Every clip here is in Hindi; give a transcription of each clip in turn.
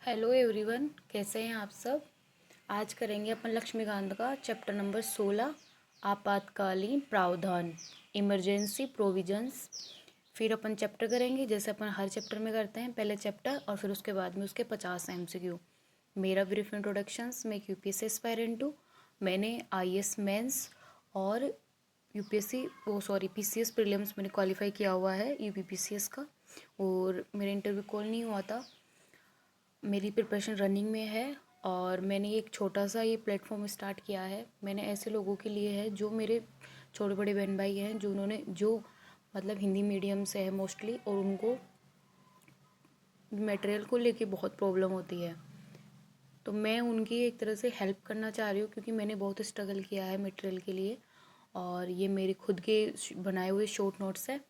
हेलो एवरीवन, कैसे हैं आप सब। आज करेंगे अपन लक्ष्मीकांत का चैप्टर नंबर 16 आपातकालीन प्रावधान इमरजेंसी प्रोविजंस। फिर अपन चैप्टर करेंगे जैसे अपन हर चैप्टर में करते हैं, पहले चैप्टर और फिर उसके बाद में उसके 50 MCQ। मेरा ब्रीफ इंट्रोडक्शंस मैं यूपीएससी एस्पायरेंट हूँ। मैंने आईएएस मेंस और पीसीएस प्रीलिम्स मैंने क्वालिफाई किया हुआ है यूपीपीसीएस का, और मेरा इंटरव्यू कॉल नहीं हुआ था। मेरी प्रिपरेशन रनिंग में है और मैंने एक छोटा सा ये प्लेटफॉर्म स्टार्ट किया है। मैंने ऐसे लोगों के लिए है जो मेरे छोटे बड़े बहन भाई हैं, जो मतलब हिंदी मीडियम से है मोस्टली, और उनको मटेरियल को लेके बहुत प्रॉब्लम होती है। तो मैं उनकी एक तरह से हेल्प करना चाह रही हूँ, क्योंकि मैंने बहुत स्ट्रगल किया है मटेरियल के लिए, और ये मेरे खुद के बनाए हुए शॉर्ट नोट्स है।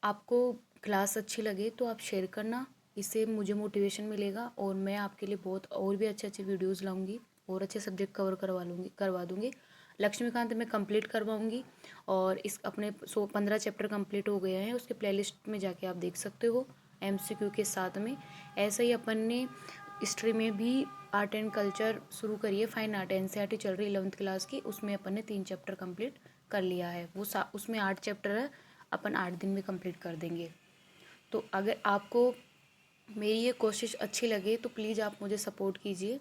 आपको क्लास अच्छी लगे तो आप शेयर करना, इससे मुझे मोटिवेशन मिलेगा और मैं आपके लिए बहुत और भी अच्छे अच्छे वीडियोस लाऊंगी और अच्छे सब्जेक्ट कवर करवा दूंगी। लक्ष्मीकांत में कंप्लीट करवाऊंगी, और इस अपने 15 चैप्टर कंप्लीट हो गए हैं, उसके प्लेलिस्ट में जाके आप देख सकते हो MCQ के साथ में। ऐसे ही अपन ने हिस्ट्री में भी आर्ट एंड कल्चर शुरू करिए, फाइन आर्ट NCERT चल रही 11th क्लास की, उसमें अपन ने 3 चैप्टर कंप्लीट कर लिया है। उसमें 8 चैप्टर है, अपन 8 दिन में कंप्लीट कर देंगे। तो अगर आपको मेरी ये कोशिश अच्छी लगे तो प्लीज़ आप मुझे सपोर्ट कीजिए।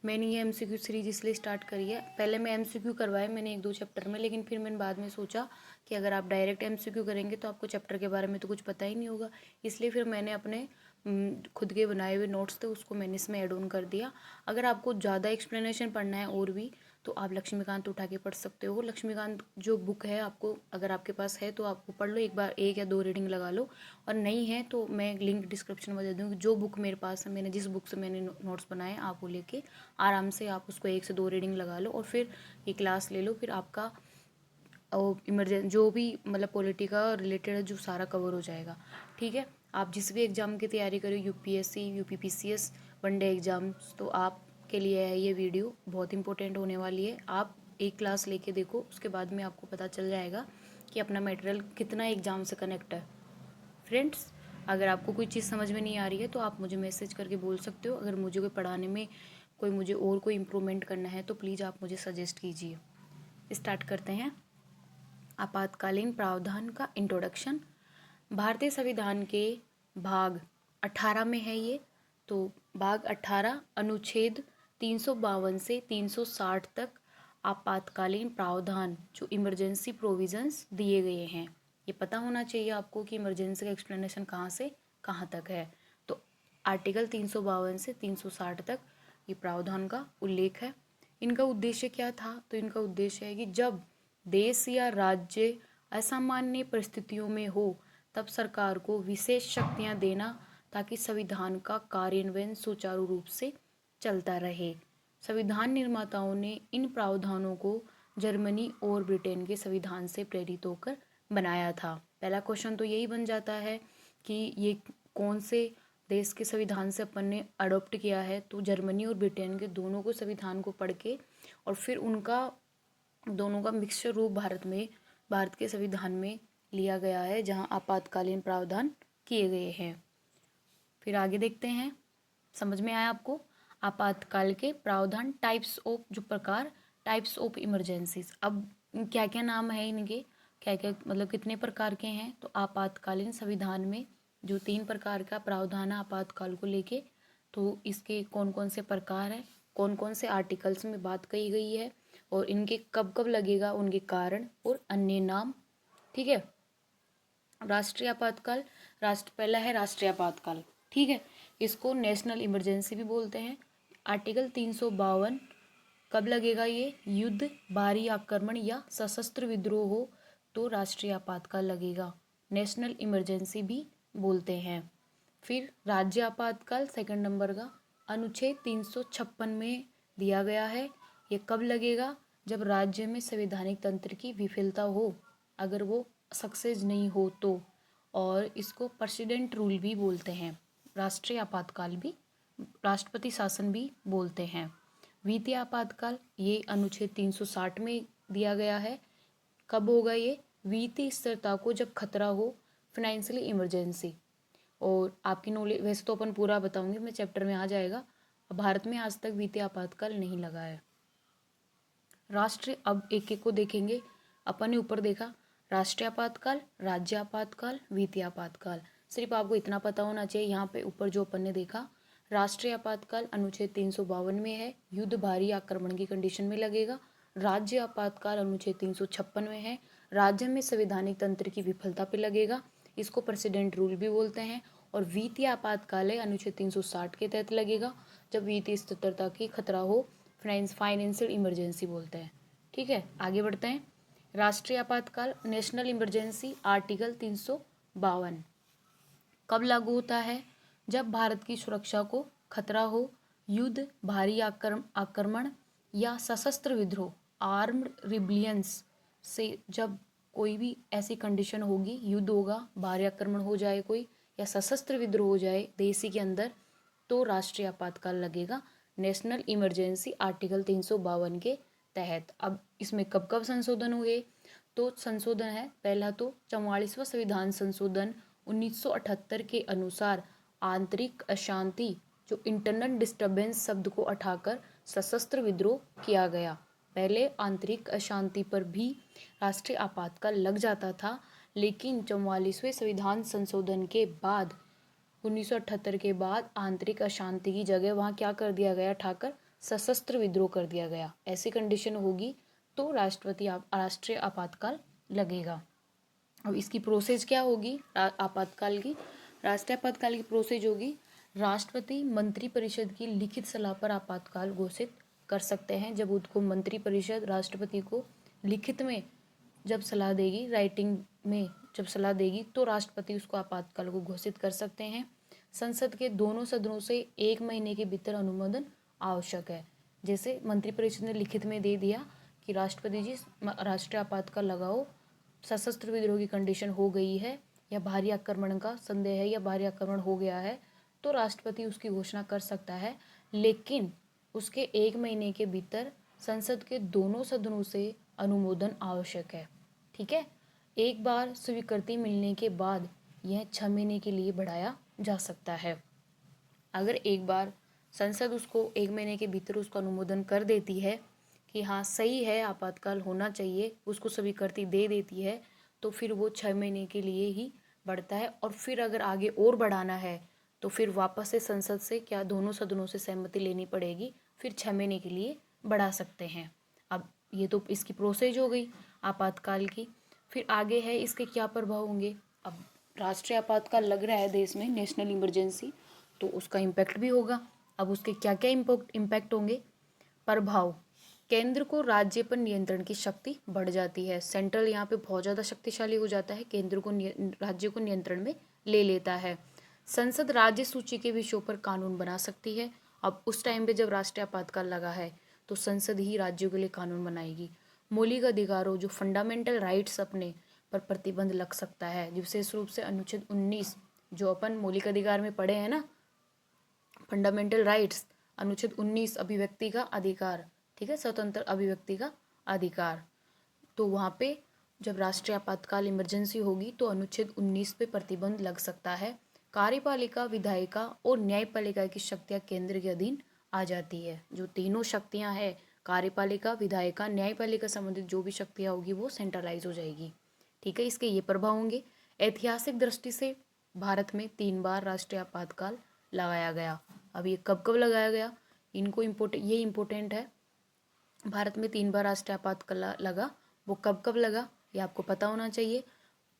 मैंने ये MCQ सीरीज इसलिए स्टार्ट करी है, पहले मैं MCQ करवाए मैंने 1-2 चैप्टर में, लेकिन फिर मैंने बाद में सोचा कि अगर आप डायरेक्ट MCQ करेंगे तो आपको चैप्टर के बारे में तो कुछ पता ही नहीं होगा। इसलिए फिर मैंने अपने खुद के बनाए हुए नोट्स थे उसको मैंने इसमें ऐड ऑन कर दिया। अगर आपको ज़्यादा एक्सप्लेनेशन पढ़ना है और भी, तो आप लक्ष्मीकांत उठा के पढ़ सकते हो। लक्ष्मीकांत जो बुक है, आपको अगर आपके पास है तो आप वो पढ़ लो, एक बार 1 या 2 रीडिंग लगा लो, और नहीं है तो मैं लिंक डिस्क्रिप्शन में दे दूँगी। जो बुक मेरे पास है, मैंने जिस बुक से मैंने नोट्स बनाए, आप वो लेके आराम से आप उसको 1 से 2 रीडिंग लगा लो और फिर ये क्लास ले लो। फिर आपका जो भी मतलब पॉलिटी का रिलेटेड है जो सारा कवर हो जाएगा। ठीक है, आप जिस भी एग्ज़ाम की तैयारी करो, UPSC UPPCS वनडे एग्ज़ाम्स, तो आपके लिए है ये वीडियो बहुत इंपॉर्टेंट होने वाली है। आप एक क्लास लेके देखो, उसके बाद में आपको पता चल जाएगा कि अपना मटेरियल कितना एग्ज़ाम से कनेक्ट है। फ्रेंड्स, अगर आपको कोई चीज़ समझ में नहीं आ रही है तो आप मुझे मैसेज करके बोल सकते हो। अगर मुझे कोई पढ़ाने में कोई इम्प्रूवमेंट करना है तो प्लीज़ आप मुझे सजेस्ट कीजिए। स्टार्ट करते हैं। आपातकालीन प्रावधान का इंट्रोडक्शन। भारतीय संविधान के भाग 18 में है ये। तो भाग 18 अनुच्छेद 352 से 360 तक आपातकालीन प्रावधान जो इमरजेंसी प्रोविजंस दिए गए हैं। ये पता होना चाहिए आपको कि इमरजेंसी का एक्सप्लेनेशन कहाँ से कहाँ तक है। तो आर्टिकल 352 से 360 तक ये प्रावधान का उल्लेख है। इनका उद्देश्य क्या था? तो इनका उद्देश्य है कि जब देश या राज्य असामान्य परिस्थितियों में हो तब सरकार को विशेष शक्तियां देना, ताकि संविधान का कार्यान्वयन सुचारू रूप से चलता रहे। संविधान निर्माताओं ने इन प्रावधानों को जर्मनी और ब्रिटेन के संविधान से प्रेरित होकर बनाया था। पहला क्वेश्चन तो यही बन जाता है कि ये कौन से देश के संविधान से अपन ने अडॉप्ट किया है। तो जर्मनी और ब्रिटेन के दोनों को संविधान को पढ़ के और फिर उनका दोनों का मिक्सचर रूप भारत के संविधान में लिया गया है, जहां आपातकालीन प्रावधान किए गए हैं। फिर आगे देखते हैं, समझ में आया आपको? आपातकाल के प्रावधान, टाइप्स ऑफ इमरजेंसीज। अब क्या क्या नाम है इनके, क्या क्या मतलब कितने प्रकार के हैं? तो आपातकालीन संविधान में जो 3 प्रकार का प्रावधान है आपातकाल को लेके, तो इसके कौन कौन से प्रकार है, कौन कौन से आर्टिकल्स में बात कही गई है, और इनके कब कब लगेगा, उनके कारण और अन्य नाम। ठीक है। राष्ट्रीय आपातकाल, पहला है राष्ट्रीय आपातकाल। ठीक है, इसको नेशनल इमरजेंसी भी बोलते हैं। आर्टिकल 352, कब लगेगा ये? युद्ध, बाहरी आक्रमण या सशस्त्र विद्रोह हो तो राष्ट्रीय आपातकाल लगेगा, नेशनल इमरजेंसी भी बोलते हैं। फिर राज्य आपातकाल सेकंड नंबर का, अनुच्छेद 356 में दिया गया है। ये कब लगेगा? जब राज्य में संवैधानिक तंत्र की विफलता हो, अगर वो सक्सेस नहीं हो तो। और इसको प्रेसिडेंट रूल भी बोलते हैं, राष्ट्रीय आपातकाल भी, राष्ट्रपति शासन भी बोलते हैं। वित्तीय आपातकाल, ये अनुच्छेद 360 में दिया गया है। कब होगा ये? वित्तीय स्थिरता को जब खतरा हो, फाइनेंशियल इमरजेंसी। और आपकी नॉलेज वैसे तो अपन पूरा बताऊंगी, मैं चैप्टर में आ जाएगा। भारत में आज तक वित्तीय आपातकाल नहीं लगा है। राष्ट्रीय, अब एक एक को देखेंगे। अपन ने ऊपर देखा राष्ट्रीय आपातकाल, राज्य आपातकाल, वित्तीय आपातकाल। सिर्फ आपको इतना पता होना चाहिए, यहाँ पे ऊपर जो अपन ने देखा राष्ट्रीय आपातकाल अनुच्छेद 352 में है, युद्ध भारी आक्रमण की कंडीशन में लगेगा। राज्य आपातकाल अनुच्छेद 356 में है, राज्य में संवैधानिक तंत्र की विफलता पे लगेगा, इसको प्रेसिडेंट रूल भी बोलते हैं। और वित्तीय आपातकाल है अनुच्छेद 360 के तहत लगेगा, जब वित्तीय स्थिरता की खतरा हो, फाइनेंशियल इमरजेंसी बोलते हैं। ठीक है, आगे बढ़ते हैं। राष्ट्रीय आपातकाल नेशनल इमरजेंसी आर्टिकल 352 कब लागू होता है? जब भारत की सुरक्षा को खतरा हो, युद्ध, भारी आक्रमण या सशस्त्र विद्रोह, आर्म्ड रिबेलियंस से जब कोई भी ऐसी कंडीशन होगी, युद्ध होगा, भारी आक्रमण हो जाए कोई, या सशस्त्र विद्रोह हो जाए देश के अंदर, तो राष्ट्रीय आपातकाल लगेगा नेशनल इमरजेंसी आर्टिकल 352 के तहत। अब इसमें कब कब संशोधन हुए? तो संशोधन है पहला तो 44वां संविधान संशोधन 1978 के अनुसार आंतरिक अशांति, जो इंटरनल डिस्टर्बेंस शब्द को हटाकर सशस्त्र विद्रोह किया गया। पहले आंतरिक अशांति पर भी राष्ट्रीय आपातकाल लग जाता था, लेकिन 44वें संविधान संशोधन के बाद 1978 के बाद आंतरिक अशांति की जगह वहाँ क्या कर दिया गया, ठाकर सशस्त्र विद्रोह कर दिया गया। ऐसी कंडीशन होगी तो राष्ट्रीय आपातकाल लगेगा। अब इसकी प्रोसेस क्या होगी आपातकाल की? राष्ट्रीय आपातकाल की प्रोसेस होगी, राष्ट्रपति मंत्रिपरिषद की लिखित सलाह पर आपातकाल घोषित कर सकते हैं। जब उसको मंत्रिपरिषद राष्ट्रपति को लिखित में जब सलाह देगी, राइटिंग में जब सलाह देगी, तो राष्ट्रपति उसको आपातकाल को घोषित कर सकते हैं। संसद के दोनों सदनों से 1 महीने के भीतर अनुमोदन आवश्यक है। जैसे मंत्रिपरिषद ने लिखित में दे दिया कि राष्ट्रपति जी राष्ट्रीय आपातकाल लगाओ, सशस्त्र विद्रोह की कंडीशन हो गई है या भारी आक्रमण का संदेह है या भारी आक्रमण हो गया है, तो राष्ट्रपति उसकी घोषणा कर सकता है, लेकिन उसके 1 महीने के भीतर संसद के दोनों सदनों से अनुमोदन आवश्यक है। ठीक है, एक बार स्वीकृति मिलने के बाद यह 6 महीने के लिए बढ़ाया जा सकता है। अगर एक बार संसद उसको 1 महीने के भीतर उसका अनुमोदन कर देती है कि हाँ सही है, आपातकाल होना चाहिए, उसको स्वीकृति दे देती है, तो फिर वो 6 महीने के लिए ही बढ़ता है। और फिर अगर आगे और बढ़ाना है तो फिर वापस से संसद से क्या दोनों सदनों से सहमति लेनी पड़ेगी, फिर 6 महीने के लिए बढ़ा सकते हैं। अब ये तो इसकी प्रोसेस हो गई आपातकाल की। फिर आगे है इसके क्या प्रभाव होंगे। अब राष्ट्रीय आपातकाल लग रहा है देश में, नेशनल इमरजेंसी, तो उसका इम्पैक्ट भी होगा। अब उसके क्या क्या इम्पैक्ट होंगे? प्रभाव, केंद्र को राज्य पर नियंत्रण की शक्ति बढ़ जाती है। सेंट्रल यहाँ पे बहुत ज़्यादा शक्तिशाली हो जाता है, केंद्र को राज्य को नियंत्रण में ले लेता है। संसद राज्य सूची के विषयों पर कानून बना सकती है। अब उस टाइम पे जब राष्ट्रीय आपातकाल लगा है तो संसद ही राज्यों के लिए कानून बनाएगी। मौलिक अधिकारों, जो फंडामेंटल राइट्स अपने पर प्रतिबंध लग सकता है, विशेष रूप से अनुच्छेद 19, जो अपन मौलिक अधिकार में पढ़े हैं ना, फंडामेंटल राइट्स, अनुच्छेद 19 अभिव्यक्ति का अधिकार, ठीक है, स्वतंत्र अभिव्यक्ति का अधिकार। तो वहाँ पे जब राष्ट्रीय आपातकाल इमरजेंसी होगी तो अनुच्छेद 19 पे प्रतिबंध लग सकता है। कार्यपालिका, विधायिका और न्यायपालिका की शक्तियाँ केंद्र के अधीन आ जाती है। जो तीनों शक्तियाँ हैं, कार्यपालिका, विधायिका, न्यायपालिका संबंधित जो भी शक्तियाँ होगी वो सेंट्रलाइज हो जाएगी। ठीक है, इसके ये प्रभाव होंगे। ऐतिहासिक दृष्टि से भारत में 3 बार राष्ट्रीय आपातकाल लगाया गया। अब ये कब कब लगाया गया, इनको ये इम्पोर्टेंट है। भारत में 3 बार राष्ट्रीय आपातकाल लगा, वो कब कब लगा ये आपको पता होना चाहिए।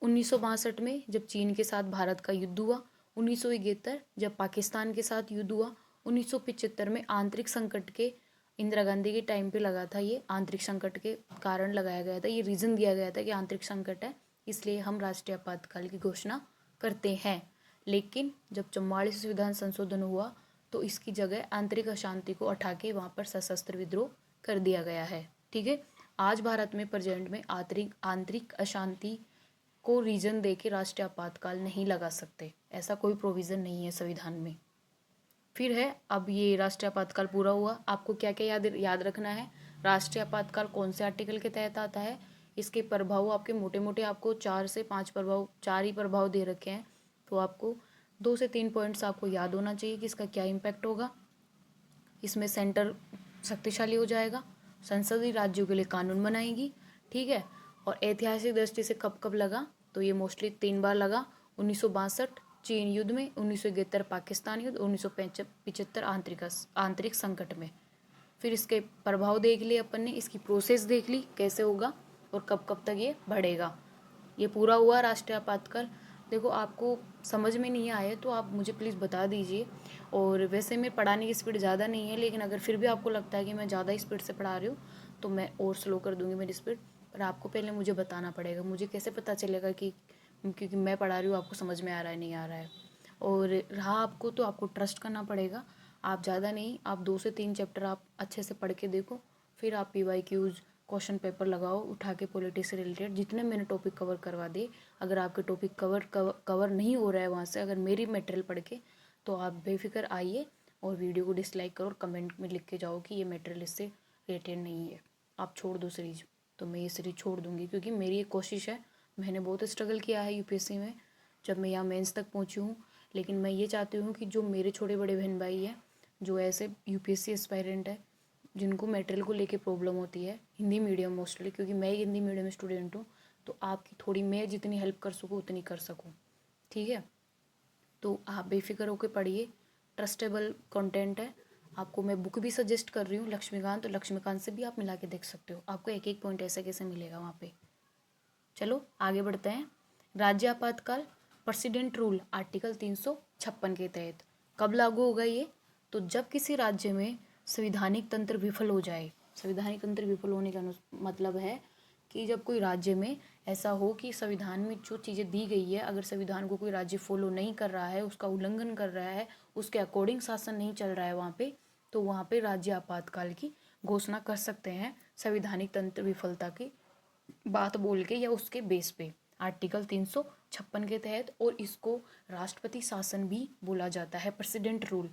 1962 में जब चीन के साथ भारत का युद्ध हुआ, 1971 जब पाकिस्तान के साथ युद्ध हुआ, 1975 में आंतरिक संकट के, इंदिरा गांधी के टाइम पे लगा था, ये आंतरिक संकट के कारण लगाया गया था, ये रीज़न दिया गया था कि आंतरिक संकट है इसलिए हम राष्ट्रीय आपातकाल की घोषणा करते हैं। लेकिन जब 44 संविधान संशोधन हुआ तो इसकी जगह आंतरिक अशांति को हटा के वहाँ पर सशस्त्र विद्रोह कर दिया गया है। ठीक है, आज भारत में प्रेजेंट में आंतरिक अशांति को रीजन दे के राष्ट्रीय आपातकाल नहीं लगा सकते, ऐसा कोई प्रोविज़न नहीं है संविधान में। फिर है, अब ये राष्ट्रीय आपातकाल पूरा हुआ, आपको क्या क्या याद रखना है। राष्ट्रीय आपातकाल कौन से आर्टिकल के तहत आता है, इसके प्रभाव आपके मोटे मोटे आपको 4 से 5 प्रभाव, 4 ही प्रभाव दे रखे हैं, तो आपको 2 से 3 पॉइंट्स आपको याद होना चाहिए कि इसका क्या इम्पैक्ट होगा। इसमें सेंटर शक्तिशाली हो जाएगा, संसदीय राज्यों के लिए कानून बनाएगी, ठीक है। और ऐतिहासिक दृष्टि से कब कब लगा, तो ये मोस्टली 3 बार लगा। 1962 चीन युद्ध में, 1971 पाकिस्तान युद्ध, 1975 आंतरिक संकट में। फिर इसके प्रभाव देख लिए अपन ने, इसकी प्रोसेस देख ली कैसे होगा और कब कब तक ये बढ़ेगा। ये पूरा हुआ राष्ट्रीय आपातकाल। देखो आपको समझ में नहीं आए तो आप मुझे प्लीज़ बता दीजिए। और वैसे मैं पढ़ाने की स्पीड ज़्यादा नहीं है, लेकिन अगर फिर भी आपको लगता है कि मैं ज़्यादा स्पीड से पढ़ा रही हूँ तो मैं और स्लो कर दूँगी मेरी स्पीड। पर आपको पहले मुझे बताना पड़ेगा, मुझे कैसे पता चलेगा कि क्योंकि मैं पढ़ा रही हूँ आपको समझ में आ रहा है नहीं आ रहा है। और रहा आपको तो आपको ट्रस्ट करना पड़ेगा। आप ज़्यादा नहीं, आप 2 से 3 चैप्टर आप अच्छे से पढ़ के देखो, फिर आप PYQs क्वेश्चन पेपर लगाओ उठा के पॉलिटिक्स से रिलेटेड जितने मैंने टॉपिक कवर करवा दिए। अगर आपके टॉपिक कवर नहीं हो रहा है वहाँ से, अगर मेरी मटेरियल पढ़ के, तो आप बेफिक्र आइए और वीडियो को डिसलाइक करो और कमेंट में लिख के जाओ कि ये मटेरियल इससे रिलेटेड नहीं है, आप छोड़ दो सीरीज। तो मैं ये सीरीज छोड़ दूँगी क्योंकि मेरी एक कोशिश है, मैंने बहुत स्ट्रगल किया है UPSC में जब मैं यहाँ मेंस तक पहुँची हूँ। लेकिन मैं ये चाहती हूँ कि जो मेरे छोटे बड़े बहन भाई हैं जो ऐसे UPSC एस्पायरेंट है, जिनको मटेरियल को लेके प्रॉब्लम होती है, हिंदी मीडियम मोस्टली, क्योंकि मैं हिंदी मीडियम स्टूडेंट हूँ, तो आपकी थोड़ी मैं जितनी हेल्प कर सकूँ उतनी कर सकूँ, ठीक है। तो आप बेफिक्र होकर पढ़िए, ट्रस्टेबल कंटेंट है। आपको मैं बुक भी सजेस्ट कर रही हूँ लक्ष्मीकांत, तो लक्ष्मीकांत से भी आप मिला के देख सकते हो, आपको एक एक पॉइंट ऐसे कैसे मिलेगा वहाँ पे। चलो आगे बढ़ते हैं। राज्य आपातकाल, प्रेसिडेंट रूल आर्टिकल 356 के तहत कब लागू होगा ये, तो जब किसी राज्य में संवैधानिक तंत्र विफल हो जाए। संवैधानिक तंत्र विफल होने का मतलब है कि जब कोई राज्य में ऐसा हो कि संविधान में जो चीज़ें दी गई है, अगर संविधान को कोई राज्य फॉलो नहीं कर रहा है, उसका उल्लंघन कर रहा है, उसके अकॉर्डिंग शासन नहीं चल रहा है वहाँ पे, तो वहाँ पे राज्य आपातकाल की घोषणा कर सकते हैं संवैधानिक तंत्र विफलता की बात बोल के या उसके बेस पे, आर्टिकल 356 के तहत। और इसको राष्ट्रपति शासन भी बोला जाता है, president rule.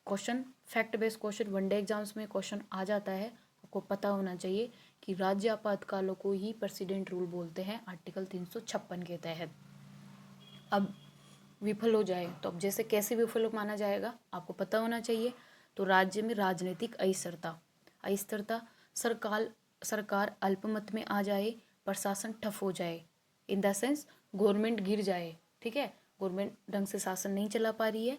Question fact based question one day exams में क्वेश्चन आ जाता है, आपको पता होना चाहिए कि राज्य आपातकालों को ही प्रेसिडेंट रूल बोलते हैं आर्टिकल 356 के तहत। अब विफल हो जाए तो अब जैसे कैसे विफल माना जाएगा आपको पता होना चाहिए। तो राज्य में राजनीतिक अस्थिरता, सरकार अल्पमत में आ जाए, प्रशासन ठप हो जाए, इन द सेंस गवर्नमेंट गिर जाए, ठीक है, गवर्नमेंट ढंग से शासन नहीं चला पा रही है,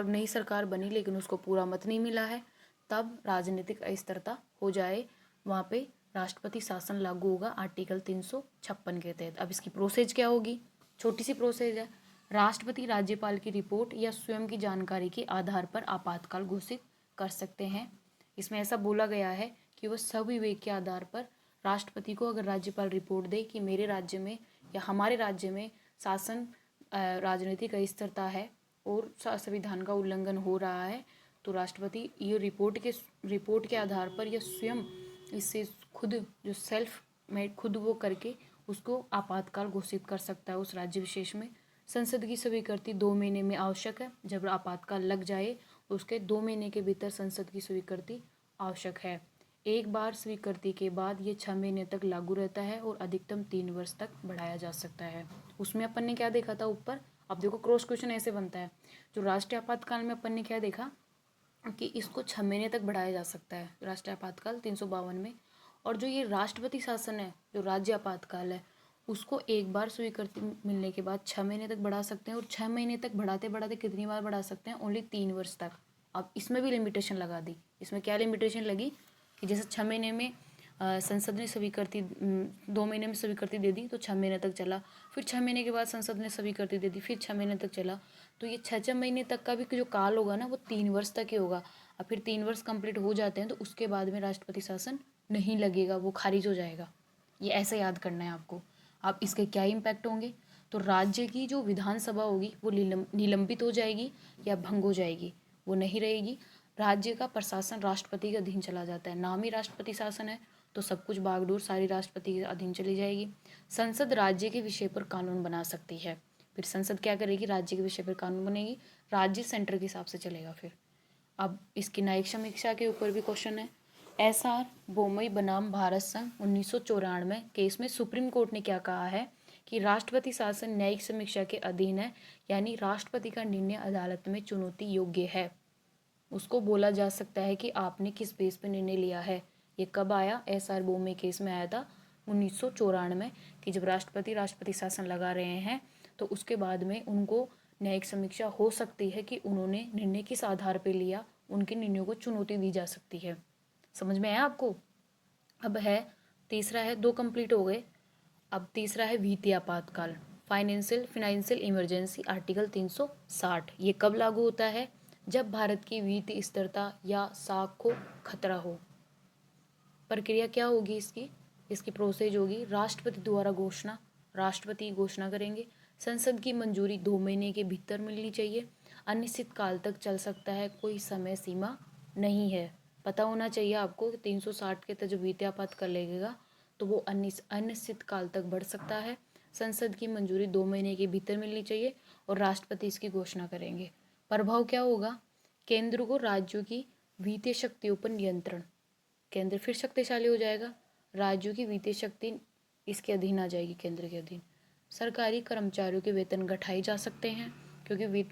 नई सरकार बनी लेकिन उसको पूरा मत नहीं मिला है, तब राजनीतिक अस्थिरता हो जाए, वहाँ पे राष्ट्रपति शासन लागू होगा आर्टिकल 356 के तहत। अब इसकी प्रोसेस क्या होगी, छोटी सी प्रोसेस है। राष्ट्रपति राज्यपाल की रिपोर्ट या स्वयं की जानकारी के आधार पर आपातकाल घोषित कर सकते हैं। इसमें ऐसा बोला गया है कि वह स्वविवेक के आधार पर राष्ट्रपति को अगर राज्यपाल रिपोर्ट दे कि मेरे राज्य में या हमारे राज्य में शासन राजनीतिक अस्थिरता है और संविधान का उल्लंघन हो रहा है, तो राष्ट्रपति ये रिपोर्ट के आधार पर या स्वयं इससे खुद जो सेल्फ मेड खुद वो करके उसको आपातकाल घोषित कर सकता है उस राज्य विशेष में। संसद की स्वीकृति 2 महीने में आवश्यक है। जब आपातकाल लग जाए उसके 2 महीने के भीतर संसद की स्वीकृति आवश्यक है। एक बार स्वीकृति के बाद ये 6 महीने तक लागू रहता है और अधिकतम 3 वर्ष तक बढ़ाया जा सकता है। उसमें अपन ने क्या देखा था ऊपर, अब देखो क्रॉस क्वेश्चन ऐसे बनता है। जो राष्ट्रीय आपातकाल में अपन ने क्या देखा कि इसको 6 महीने तक बढ़ाया जा सकता है, राष्ट्रीय आपातकाल 352 में। और जो ये राष्ट्रपति शासन है, जो राज्य आपातकाल है, उसको एक बार स्वीकृति मिलने के बाद 6 महीने तक बढ़ा सकते हैं। और 6 महीने तक बढ़ाते बढ़ाते कितनी बार बढ़ा सकते हैं, ओनली 3 वर्ष तक। अब इसमें भी लिमिटेशन लगा दी। इसमें क्या लिमिटेशन लगी कि जैसे 6 महीने में संसद ने स्वीकृति 2 महीने में स्वीकृति दे दी तो 6 महीने तक चला, फिर 6 महीने के बाद संसद ने स्वीकृति दे दी, फिर 6 महीने तक चला। तो ये 6 महीने तक का भी जो काल होगा ना वो 3 वर्ष तक ही होगा। अब फिर 3 वर्ष कंप्लीट हो जाते हैं तो उसके बाद में राष्ट्रपति शासन नहीं लगेगा, वो खारिज हो जाएगा। ये ऐसे याद करना है आपको। अब इसके क्या इम्पैक्ट होंगे, तो राज्य की जो विधानसभा होगी वो निलंबित हो जाएगी या भंग हो जाएगी, वो नहीं रहेगी। राज्य का प्रशासन राष्ट्रपति के अधीन चला जाता है। नाम ही राष्ट्रपति शासन है तो सब कुछ बागडोर सारी राष्ट्रपति के अधीन चली जाएगी। संसद राज्य के विषय पर कानून बना सकती है। फिर संसद क्या करेगी, राज्य के विषय पर कानून बनेगी, राज्य सेंटर के हिसाब से चलेगा। फिर अब इसकी न्यायिक समीक्षा के ऊपर भी क्वेश्चन है। SR बोमई बनाम भारत संघ 1994 केस में सुप्रीम कोर्ट ने क्या कहा है कि राष्ट्रपति शासन न्यायिक समीक्षा के अधीन है, यानी राष्ट्रपति का निर्णय अदालत में चुनौती योग्य है। उसको बोला जा सकता है कि आपने किस बेस पे निर्णय लिया है। ये कब आया? SR बोम्मे केस में आया था 1994 में, कि जब राष्ट्रपति शासन लगा रहे हैं तो उसके बाद में उनको न्यायिक समीक्षा हो सकती है कि उन्होंने निर्णय किस आधार पे लिया, उनके निर्णयों को चुनौती दी जा सकती है। समझ में आया आपको? अब है तीसरा है, 2 कंप्लीट हो गए। अब तीसरा है वित्तीय आपातकाल, फाइनेंशियल इमरजेंसी, आर्टिकल 360। ये कब लागू होता है? जब भारत की वित्तीय स्थिरता या साख को खतरा हो। प्रक्रिया क्या होगी इसकी प्रोसेस होगी, राष्ट्रपति द्वारा घोषणा, राष्ट्रपति घोषणा करेंगे, संसद की मंजूरी 2 महीने के भीतर मिलनी चाहिए, अनिश्चित काल तक चल सकता है, कोई समय सीमा नहीं है। पता होना चाहिए आपको कि 360 के तहत जो वित्तीय आपातकाल लगेगा तो वो अनिश्चित काल तक बढ़ सकता है, संसद की मंजूरी 2 महीने के भीतर मिलनी चाहिए और राष्ट्रपति इसकी घोषणा करेंगे। प्रभाव क्या होगा? केंद्र को राज्यों की वित्तीय शक्तियों पर नियंत्रण, केंद्र फिर शक्तिशाली हो जाएगा, राज्यों की वित्तीय शक्ति इसके अधीन आ जाएगी, केंद्र के अधीन। सरकारी कर्मचारियों के वेतन घटाए जा सकते हैं, क्योंकि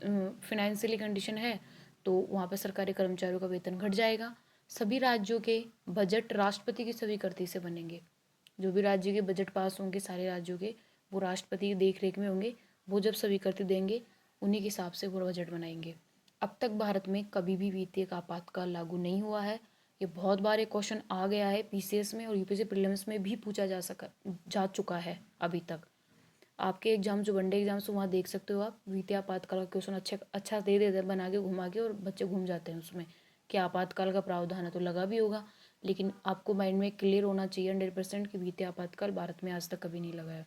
फिनेंशियली कंडीशन है तो वहाँ पर सरकारी कर्मचारियों का वेतन घट जाएगा। सभी राज्यों के बजट राष्ट्रपति की स्वीकृति से बनेंगे। जो भी राज्य के बजट पास होंगे सारे राज्यों के, वो राष्ट्रपति की देख रेख में होंगे। वो जब स्वीकृति देंगे उन्हीं के हिसाब से वो बजट बनाएंगे। अब तक भारत में कभी भी वित्तीय आपातकाल लागू नहीं हुआ है। ये बहुत बार एक क्वेश्चन आ गया है PCS में और UPSC प्रीलिम्स में भी पूछा जा चुका है अभी तक। आपके एग्जाम जो वनडे एग्जाम्स वहाँ देख सकते हो आप, वित्तीय आपातकाल का क्वेश्चन अच्छा दे देते हैं बना के घुमा के, और बच्चे घूम जाते हैं उसमें कि आपातकाल का प्रावधान है, तो लगा भी होगा, लेकिन आपको माइंड में क्लियर होना चाहिए 100% कि वित्तीय आपातकाल भारत में आज तक कभी नहीं लगा है।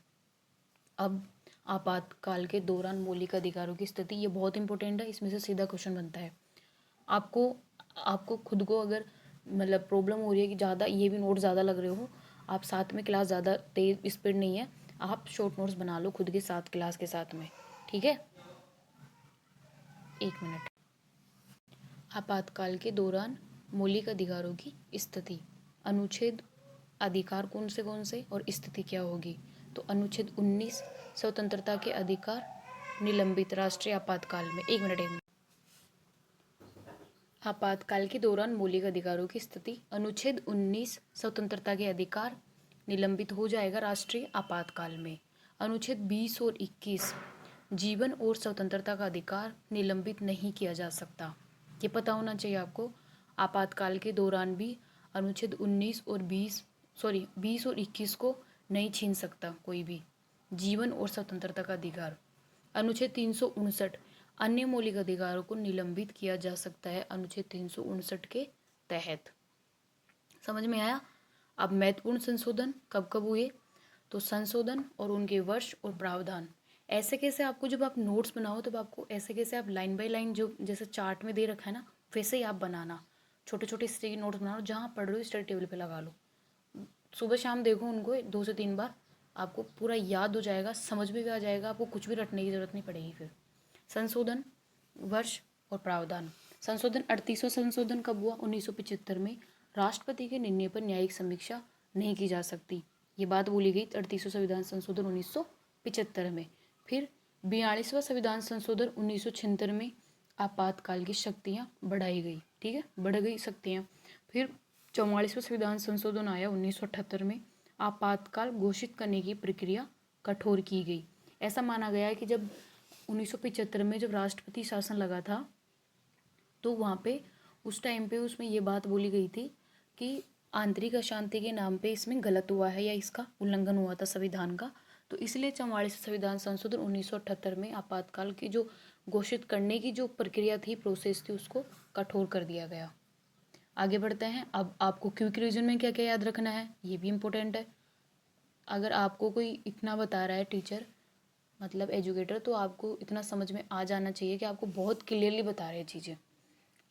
अब आपातकाल के दौरान मौलिक अधिकारों की स्थिति, ये बहुत इंपॉर्टेंट है, इसमें से सीधा क्वेश्चन बनता है। आपको खुद को अगर मतलब प्रॉब्लम हो रही है कि ज़्यादा ये भी नोट ज़्यादा लग रहे हो, आप साथ में क्लास ज़्यादा तेज स्पीड नहीं है, आप शॉर्ट नोट्स बना लो खुद के साथ क्लास के साथ में, ठीक है? 1 मिनट। आपातकाल के दौरान मौलिक अधिकारों की स्थिति, अनुच्छेद अधिकार कौन से और स्थिति क्या होगी? तो अनुच्छेद 19 स्वतंत्रता के अधिकार निलंबित राष्ट्रीय आपातकाल में। 1 मिनट। आपातकाल के दौरान मौलिक अधिकारों की स्थिति, अनुच्छेद 19 स्वतंत्रता के अधिकार निलंबित हो जाएगा राष्ट्रीय आपातकाल में। अनुच्छेद 20 और 21 जीवन और स्वतंत्रता का अधिकार निलंबित नहीं किया जा सकता। ये पता होना चाहिए आपको। आपातकाल के दौरान भी अनुच्छेद 19 और 20 और 21 को नहीं छीन सकता कोई भी, जीवन और स्वतंत्रता का अधिकार। अनुच्छेद 359 अन्य मौलिक अधिकारों को निलंबित किया जा सकता है अनुच्छेद 359 के तहत। समझ में आया? अब महत्वपूर्ण संशोधन कब कब हुए, तो संशोधन और उनके वर्ष और प्रावधान। ऐसे कैसे आपको, जब आप नोट्स बनाओ तब आपको ऐसे कैसे आप लाइन बाय लाइन, जो जैसे चार्ट में दे रखा है ना वैसे ही आप बनाना, छोटे छोटे स्टडी नोट्स बनाओ, जहाँ पढ़ रहे हो स्टडी टेबल पे लगा लो, सुबह शाम देखो उनको 2 से 3 बार, आपको पूरा याद हो जाएगा, समझ में भी आ जाएगा, आपको कुछ भी रटने की जरूरत नहीं पड़ेगी फिर। संशोधन, वर्ष और प्रावधान। संशोधन 38वां संशोधन कब हुआ? 1975 में। राष्ट्रपति के निर्णय पर न्यायिक समीक्षा नहीं की जा सकती, ये बात बोली गई 38वां संविधान संशोधन 1975 में। फिर 42वां संविधान संशोधन 1976 में आपातकाल की शक्तियाँ बढ़ाई गई, ठीक है, बढ़ गई शक्तियाँ। फिर 44वां संविधान संशोधन आया 1978 में, आपातकाल घोषित करने की प्रक्रिया कठोर की गई। ऐसा माना गया है कि जब 1975 में जब राष्ट्रपति शासन लगा था तो वहाँ पे उस टाइम पे उसमें ये बात बोली गई थी कि आंतरिक अशांति के नाम पे इसमें गलत हुआ है या इसका उल्लंघन हुआ था संविधान का, तो इसलिए 44 संविधान संशोधन 1978 में आपातकाल की जो घोषित करने की जो प्रक्रिया थी, प्रोसेस थी, उसको कठोर कर दिया गया। आगे बढ़ते हैं। अब आपको क्विक रिवीजन में क्या क्या याद रखना है, ये भी इम्पोर्टेंट है। अगर आपको कोई इतना बता रहा है टीचर, मतलब एजुकेटर, तो आपको इतना समझ में आ जाना चाहिए कि आपको बहुत क्लियरली बता रहे हैं चीज़ें।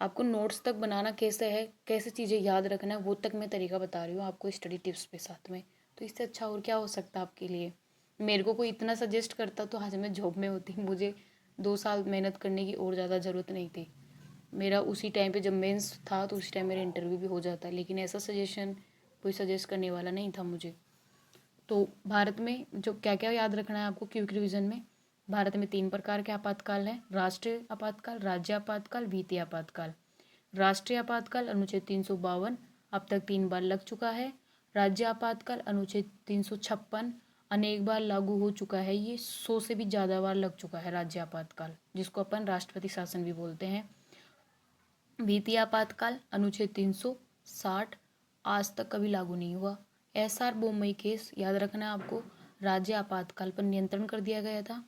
आपको नोट्स तक बनाना कैसे है, कैसे चीज़ें याद रखना है, वो तक मैं तरीका बता रही हूँ आपको स्टडी टिप्स पे साथ में। तो इससे अच्छा और क्या हो सकता है आपके लिए। मेरे को कोई इतना सजेस्ट करता तो आज मैं जॉब में होती, मुझे 2 साल मेहनत करने की और ज़्यादा ज़रूरत नहीं थी। मेरा उसी टाइम पे जब मेंस था तो उसी टाइम मेरा इंटरव्यू भी हो जाता, लेकिन ऐसा सजेशन कोई सजेस्ट करने वाला नहीं था मुझे। तो भारत में जो क्या क्या याद रखना है आपको क्विक रिवीजन में, भारत में 3 प्रकार के आपातकाल हैं, राष्ट्रीय आपातकाल, राज्य आपातकाल, वित्तीय आपातकाल। राष्ट्रीय आपातकाल अनुच्छेद 352 अब तक 3 बार लग चुका है। राज्य आपातकाल अनुच्छेद 356 अनेक बार लागू हो चुका है, ये 100 से भी ज़्यादा बार लग चुका है राज्य आपातकाल, जिसको अपन राष्ट्रपति शासन भी बोलते हैं। वित्तीय आपातकाल अनुच्छेद 360 आज तक कभी लागू नहीं हुआ। एसआर बोमई केस याद रखना है आपको, राज्य आपातकाल पर नियंत्रण कर दिया गया था।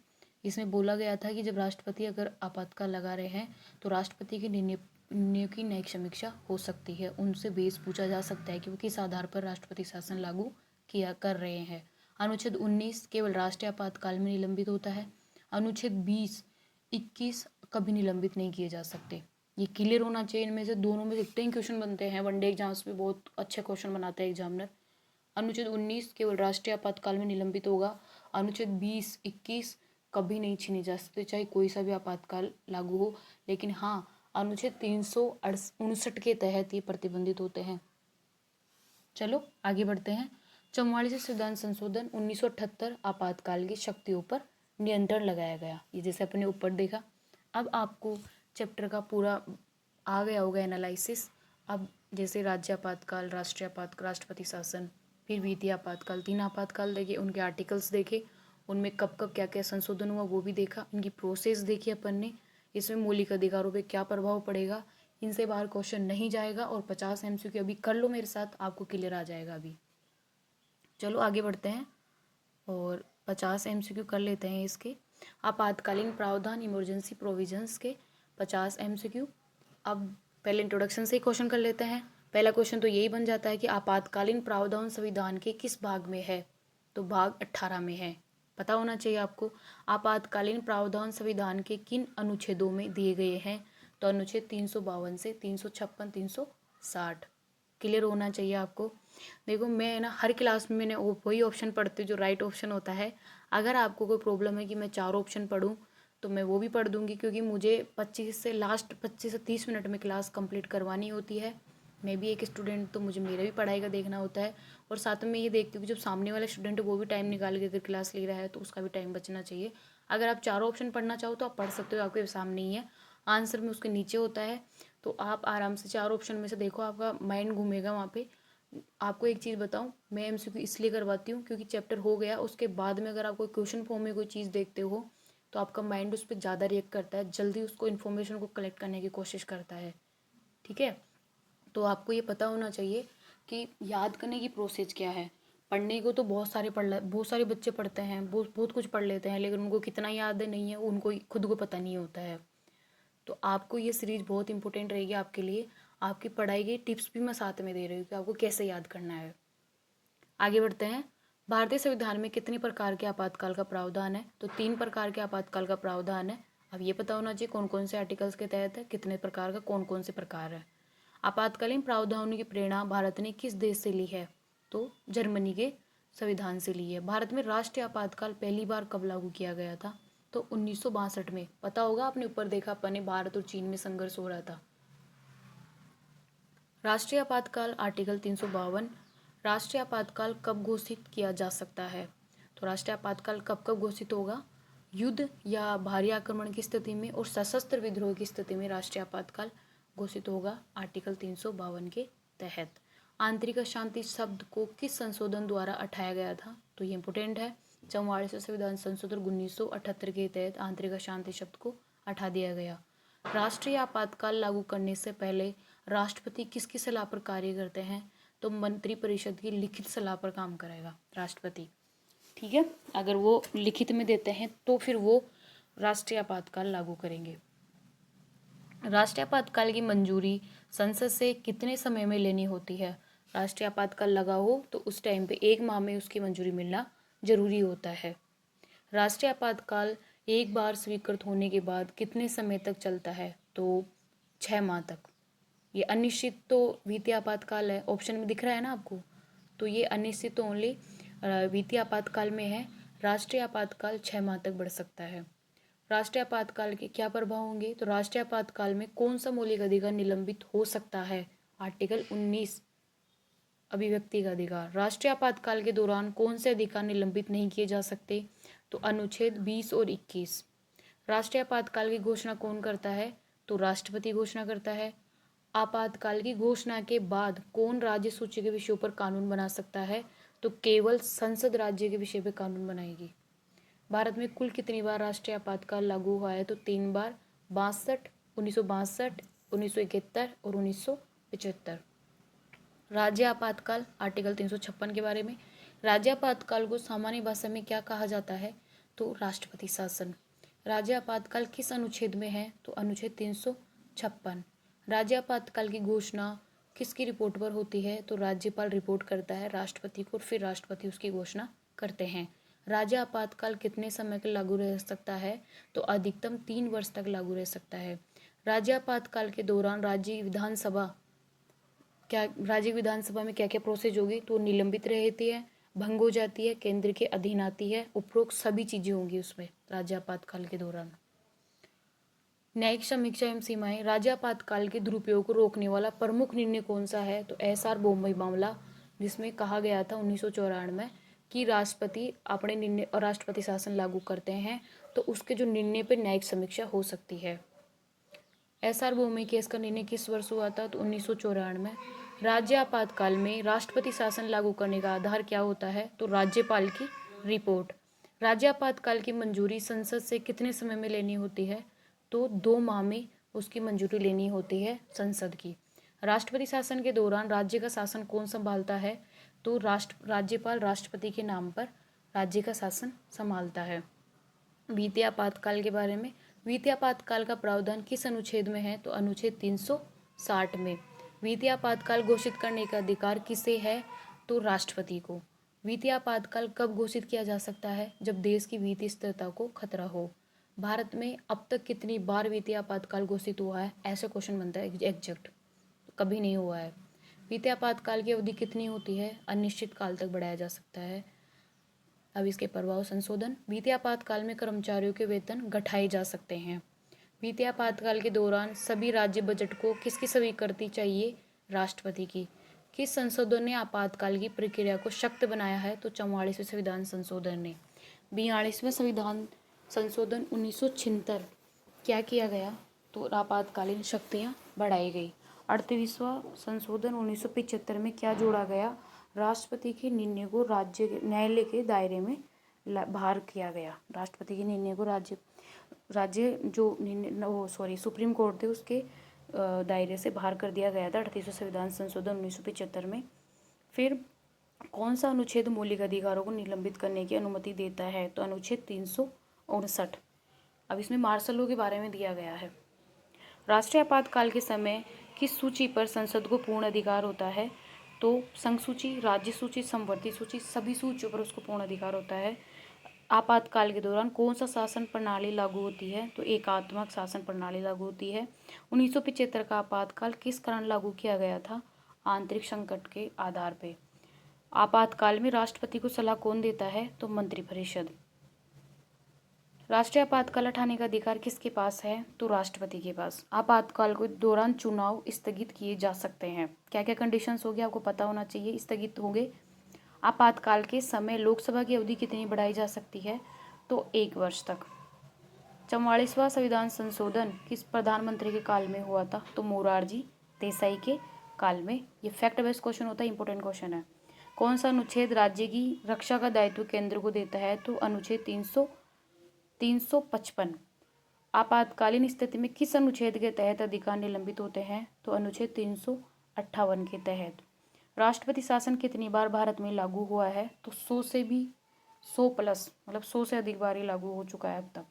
इसमें बोला गया था कि जब राष्ट्रपति अगर आपातकाल लगा रहे हैं तो राष्ट्रपति के निर्णय की न्यायिक समीक्षा हो सकती है, उनसे बेस पूछा जा सकता है कि वो किस आधार पर राष्ट्रपति शासन लागू किया कर रहे हैं। अनुच्छेद 19 केवल राष्ट्रीय आपातकाल में निलंबित होता है। अनुच्छेद 20, 21 कभी निलंबित नहीं किए जा सकते। ये क्लियर होना चाहिए, इनमें से दोनों में इतने ही क्वेश्चन बनते हैं, वनडे एग्जाम्स में बहुत अच्छे क्वेश्चन बनाते हैं एग्जामिनर। अनुच्छेद 19 केवल राष्ट्रीय आपातकाल में निलंबित होगा। अनुच्छेद 20, 21 कभी नहीं छीने जा सकते, चाहे कोई सा भी आपातकाल लागू हो। लेकिन हाँ, अनुच्छेद 359 के तहत ये प्रतिबंधित होते हैं। चलो आगे बढ़ते हैं। 44वें संविधान संशोधन 1978 आपातकाल की शक्तियों पर नियंत्रण लगाया गया, ये जैसे अपने ऊपर देखा। अब आपको चैप्टर का पूरा आ गया होगा एनालिसिस। अब जैसे राज्य आपातकाल, राष्ट्रीय आपातकाल, राष्ट्रपति शासन, फिर वित्तीय आपातकाल, 3 आपातकाल देखे, उनके आर्टिकल्स देखे, उनमें कब कब क्या क्या संशोधन हुआ वो भी देखा, इनकी प्रोसेस देखी अपन ने, इसमें मौलिक अधिकारों पे क्या प्रभाव पड़ेगा। इनसे बाहर क्वेश्चन नहीं जाएगा और 50 MCQ अभी कर लो मेरे साथ, आपको क्लियर आ जाएगा अभी। चलो आगे बढ़ते हैं और 50 MCQ कर लेते हैं इसके। आपातकालीन प्रावधान इमरजेंसी प्रोविजंस के 50 MCQ। अब पहले इंट्रोडक्शन से ही क्वेश्चन कर लेते हैं। पहला क्वेश्चन तो यही बन जाता है कि आपातकालीन प्रावधान संविधान के किस भाग में है, तो भाग 18 में है, पता होना चाहिए आपको। आपातकालीन प्रावधान संविधान के किन अनुच्छेदों में दिए गए हैं, तो अनुच्छेद 352 से 356, 360 क्लियर होना चाहिए आपको। देखो मैं ना हर क्लास में मैंने वही ऑप्शन पढ़ती हूँ जो राइट ऑप्शन होता है। अगर आपको कोई प्रॉब्लम है कि मैं 4 ऑप्शन पढ़ूँ तो मैं वो भी पढ़ दूँगी, क्योंकि मुझे 25 से 30 मिनट में क्लास कंप्लीट करवानी होती है। मैं भी एक स्टूडेंट, तो मुझे मेरा भी पढ़ाई का देखना होता है, और साथ में ये देखती हूँ कि जब सामने वाला स्टूडेंट है वो भी टाइम निकाल के अगर क्लास ले रहा है तो उसका भी टाइम बचना चाहिए। अगर आप 4 ऑप्शन पढ़ना चाहो तो आप पढ़ सकते हो, आपके सामने ही है, आंसर में उसके नीचे होता है, तो आप आराम से 4 ऑप्शन में से देखो, आपका माइंड घूमेगा वहाँ पे। आपको एक चीज़ बताऊँ, मैं MCQ इसलिए करवाती हूँ क्योंकि चैप्टर हो गया उसके बाद में अगर आप कोई क्वेश्चन फॉर्म में कोई चीज़ देखते हो तो आपका माइंड उस पर ज़्यादा रिएक्ट करता है, जल्दी उसको इन्फॉर्मेशन को कलेक्ट करने की कोशिश करता है। ठीक है, तो आपको ये पता होना चाहिए कि याद करने की प्रोसेस क्या है। पढ़ने को तो बहुत सारे बच्चे पढ़ते हैं, बहुत कुछ पढ़ लेते हैं, लेकिन उनको कितना याद है नहीं है उनको खुद को पता नहीं होता है। तो आपको ये सीरीज़ बहुत इंपॉर्टेंट रहेगी आपके लिए। आपकी पढ़ाई की टिप्स भी मैं साथ में दे रही हूँ कि आपको कैसे याद करना है। आगे बढ़ते हैं। भारतीय संविधान में कितने प्रकार के आपातकाल का प्रावधान है, तो 3 प्रकार के आपातकाल का प्रावधान है। अब ये पता होना चाहिए कौन कौन से आर्टिकल्स के तहत है, कितने प्रकार का, कौन कौन से प्रकार है। आपातकालीन प्रावधानों की प्रेरणा भारत ने किस देश से ली है, तो जर्मनी के संविधान से ली है। भारत में राष्ट्रीय आपातकाल पहली बार कब लागू किया गया था, तो 1962 में। पता होगा, आपने ऊपर देखा अपन ने भारत और चीन में संघर्ष हो रहा था। राष्ट्रीय आपातकाल आर्टिकल 352। राष्ट्रीय आपातकाल कब घोषित किया जा सकता है, तो राष्ट्रीय आपातकाल कब कब घोषित होगा, युद्ध या भारी आक्रमण की स्थिति में और सशस्त्र विद्रोह की स्थिति में राष्ट्रीय आपातकाल घोषित होगा आर्टिकल 352 के तहत। आंतरिक अशांति शब्द को किस संशोधन द्वारा हटाया गया था, तो ये इंपोर्टेंट है। 44वें संविधान संशोधन 1978 के तहत आंतरिक अशांति शब्द को हटा दिया गया। राष्ट्रीय आपातकाल लागू करने से पहले राष्ट्रपति किसकी सलाह पर कार्य करते हैं, तो मंत्रिपरिषद की लिखित सलाह पर काम करेगा राष्ट्रपति। ठीक है, अगर वो लिखित में देते हैं तो फिर वो राष्ट्रीय आपातकाल लागू करेंगे। राष्ट्रीय आपातकाल की मंजूरी संसद से कितने समय में लेनी होती है, राष्ट्रीय आपातकाल लगा हो तो उस टाइम पे 1 माह में उसकी मंजूरी मिलना जरूरी होता है। राष्ट्रीय आपातकाल एक बार स्वीकृत होने के बाद कितने समय तक चलता है, तो 6 माह तक। ये अनिश्चित तो वित्तीय आपातकाल है, ऑप्शन में दिख रहा है ना आपको, तो ये अनिश्चित तो ओनली वित्तीय आपातकाल में है। राष्ट्रीय आपातकाल 6 माह तक बढ़ सकता है। राष्ट्रीय आपातकाल के क्या प्रभाव होंगे, तो राष्ट्रीय आपातकाल में कौन सा मौलिक अधिकार निलंबित हो सकता है, आर्टिकल 19 अभिव्यक्ति का अधिकार। राष्ट्रीय आपातकाल के दौरान कौन से अधिकार निलंबित नहीं किए जा सकते? तो अनुच्छेद 20 और 21। राष्ट्रीय आपातकाल की घोषणा कौन करता है? तो राष्ट्रपति घोषणा करता है। आपातकाल की घोषणा के बाद कौन राज्य सूची के विषयों पर कानून बना सकता है? तो केवल संसद राज्य के विषय पर कानून बनाएगी। भारत में कुल कितनी बार राष्ट्रीय आपातकाल लागू हुआ है? तो 3 बार, 62, 1962, 1971 और 1975। राज्य आपातकाल, आर्टिकल 356 के बारे में। राज्य आपातकाल को सामान्य भाषा में क्या कहा जाता है? तो राष्ट्रपति शासन। राज्य आपातकाल किस अनुच्छेद में है? तो अनुच्छेद 356। राज्य आपातकाल की घोषणा किसकी रिपोर्ट पर होती है? तो राज्यपाल रिपोर्ट करता है राष्ट्रपति को, फिर राष्ट्रपति उसकी घोषणा करते हैं। राज्य आपातकाल कितने समय तक लागू रह सकता है? तो अधिकतम 3 वर्ष तक लागू रह सकता है। राज्य आपातकाल के दौरान राज्य विधानसभा में क्या क्या प्रोसेस होगी? तो निलंबित रहती है, भंग हो जाती है, केंद्र के अधीन आती है, उपरोक्त सभी चीजें होंगी उसमें राज्य आपातकाल के दौरान। न्यायिक समीक्षा एवं सीमाएं। राज्य आपातकाल के दुरुपयोग को रोकने वाला प्रमुख निर्णय कौन सा है? तो एसआर बोम्बई मामला, जिसमें कहा गया था 1994 में कि राष्ट्रपति अपने निर्णय और राष्ट्रपति शासन लागू करते हैं तो उसके जो निर्णय पर न्यायिक समीक्षा हो सकती है। एसआर बोम्बई केस का निर्णय किस वर्ष हुआ था? तो 1994 में। राज्य आपातकाल में राष्ट्रपति शासन लागू करने का आधार क्या होता है? तो राज्यपाल की रिपोर्ट। राज्य आपातकाल की मंजूरी संसद से कितने समय में लेनी होती है? तो 2 माह में उसकी मंजूरी लेनी होती है संसद की। राष्ट्रपति शासन के दौरान राज्य का शासन कौन संभालता है? तो राज्यपाल राष्ट्रपति के नाम पर राज्य का शासन संभालता है। वित्तीय आपातकाल के बारे में। वित्तीय आपातकाल का प्रावधान किस अनुच्छेद में है? तो अनुच्छेद 360 में। वित्तीय आपातकाल घोषित करने का अधिकार किसे है? तो राष्ट्रपति को। वित्तीय आपातकाल कब घोषित किया जा सकता है? जब देश की वित्तीय स्थिरता को खतरा हो। भारत में अब तक कितनी बार वित्तीय आपातकाल घोषित हुआ है? ऐसा क्वेश्चन बनता है एग्जैक्ट, कभी नहीं हुआ है। वित्तीय आपातकाल की अवधि कितनी होती है? अनिश्चित काल तक बढ़ाया जा सकता है। अब इसके प्रभाव संशोधन। वित्तीय आपातकाल में कर्मचारियों के वेतन घटाए जा सकते हैं। वित्तीय आपातकाल के दौरान सभी राज्य बजट को किसकी स्वीकृति चाहिए? राष्ट्रपति की। किस संशोधन ने आपातकाल की प्रक्रिया को सख्त बनाया है? तो 44वें संविधान संशोधन ने। 42वें संविधान संशोधन 1976 क्या किया गया? तो आपातकालीन शक्तियाँ बढ़ाई गई। 38वां संशोधन 1975 में क्या जोड़ा गया? राष्ट्रपति के निर्णय को राज्य न्यायालय के दायरे में बाहर किया गया। राष्ट्रपति के निर्णय को राज्य जो निर्णय सुप्रीम कोर्ट थे उसके दायरे से बाहर कर दिया गया था 38वें संविधान संशोधन 1975 में। फिर कौन सा अनुच्छेद मौलिक अधिकारों को निलंबित करने की अनुमति देता है? तो अनुच्छेद 359। अब इसमें मार्शल लॉ के बारे में दिया गया है। राष्ट्रीय आपातकाल के समय किस सूची पर संसद को पूर्ण अधिकार होता है? तो संघ सूची, राज्य सूची, समवर्ती सूची, सभी सूचियों पर उसको पूर्ण अधिकार होता है। आपातकाल के दौरान कौन सा शासन प्रणाली लागू होती है? तो एकात्मक शासन प्रणाली लागू होती है। 1975 का आपातकाल किस कारण लागू किया गया था? आंतरिक संकट के आधार पर। आपातकाल में राष्ट्रपति को सलाह कौन देता है? तो मंत्रिपरिषद। राष्ट्रीय आपातकाल हटाने का अधिकार किसके पास है? तो राष्ट्रपति के पास। आपातकाल के दौरान चुनाव स्थगित किए जा सकते हैं। क्या क्या कंडीशंस होगी आपको पता होना चाहिए। स्थगित होंगे। आपातकाल के समय लोकसभा की अवधि कितनी बढ़ाई जा सकती है? तो 1 वर्ष तक। 44वां संविधान संशोधन किस प्रधानमंत्री के काल में हुआ था? तो मोरारजी देसाई के काल में। ये फैक्ट बेस्ड क्वेश्चन होता है, इंपॉर्टेंट क्वेश्चन है। कौन सा अनुच्छेद राज्य की रक्षा का दायित्व केंद्र को देता है? तो अनुच्छेद 355। आपातकालीन स्थिति में किस अनुच्छेद के तहत अधिकार निलंबित होते हैं? तो अनुच्छेद 358 के तहत। राष्ट्रपति शासन कितनी बार भारत में लागू हुआ है? तो 100 से भी 100 प्लस, मतलब 100 से अधिक बार ही लागू हो चुका है अब तक।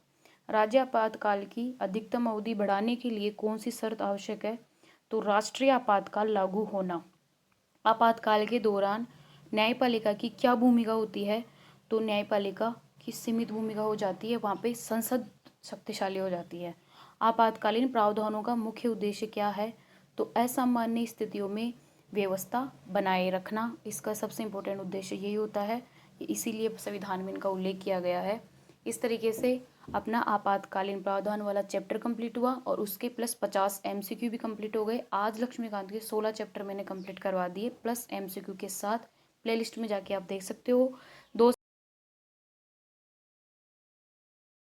राज्य आपातकाल की अधिकतम अवधि बढ़ाने के लिए कौन सी शर्त आवश्यक है? तो राष्ट्रीय आपातकाल लागू होना। आपातकाल के दौरान न्यायपालिका की क्या भूमिका होती है? तो न्यायपालिका की सीमित भूमिका हो जाती है, वहाँ पे संसद शक्तिशाली हो जाती है। आपातकालीन प्रावधानों का मुख्य उद्देश्य क्या है? तो असामान्य स्थितियों में व्यवस्था बनाए रखना, इसका सबसे इम्पोर्टेंट उद्देश्य यही होता है। इसीलिए संविधान में इनका उल्लेख किया गया है। इस तरीके से अपना आपातकालीन प्रावधान वाला चैप्टर कंप्लीट हुआ और उसके प्लस 50 एमसीक्यू भी कंप्लीट हो गए। आज लक्ष्मीकांत के 16 चैप्टर मैंने कंप्लीट करवा दिए प्लस एमसीक्यू के साथ। प्लेलिस्ट में जाके आप देख सकते हो।